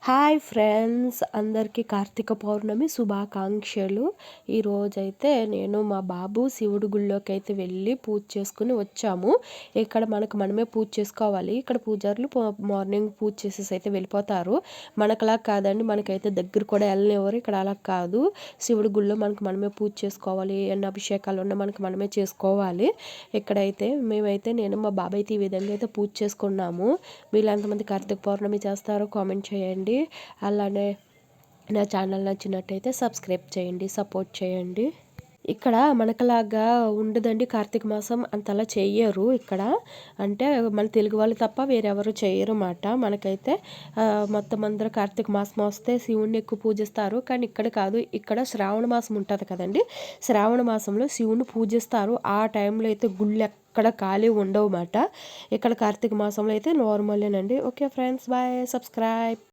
Hi friends, అందరికీ కార్తీక పౌర్ణమి శుభాకాంక్షలు. ఈరోజైతే నేను మా బాబు శివుడి గుళ్ళోకి అయితే వెళ్ళి పూజ చేసుకుని వచ్చాము. ఇక్కడ మనమే పూజ చేసుకోవాలి. ఇక్కడ పూజారులు మార్నింగ్ పూజ చేసేసి అయితే వెళ్ళిపోతారు. మనకలా కాదండి, మనకైతే దగ్గర కూడా వెళ్ళనివ్వరు. ఇక్కడ అలా కాదు, శివుడి గుళ్ళో మనమే పూజ చేసుకోవాలి. ఎన్ని అభిషేకాలు ఉన్నా మనమే చేసుకోవాలి. ఇక్కడైతే నేను మా బాబాయ్ అయితే ఈ విధంగా అయితే పూజ చేసుకున్నాము. వీళ్ళు ఎంతమంది కార్తీక పౌర్ణమి చేస్తారో కామెంట్ చేయండి. అలానే నా ఛానల్ నచ్చినట్టయితే సబ్స్క్రైబ్ చేయండి, సపోర్ట్ చేయండి. ఇక్కడ మనకలాగా ఉండదండి, కార్తీక మాసం అంతలా చెయ్యరు. ఇక్కడ అంటే మన తెలుగు వాళ్ళు తప్ప వేరెవరు చేయరు అన్నమాట. మనకైతే మొత్తం అందరూ కార్తీక మాసం వస్తే శివుణ్ణి ఎక్కువ పూజిస్తారు. కానీ ఇక్కడ కాదు, ఇక్కడ శ్రావణ మాసం ఉంటుంది కదండి, శ్రావణ మాసంలో శివుణ్ణి పూజిస్తారు. ఆ టైంలో అయితే గుళ్ళు ఎక్కడ ఖాళీ ఉండవు అన్నమాట. ఇక్కడ కార్తీక మాసంలో అయితే నార్మలేనండి. Okay friends, bye, subscribe.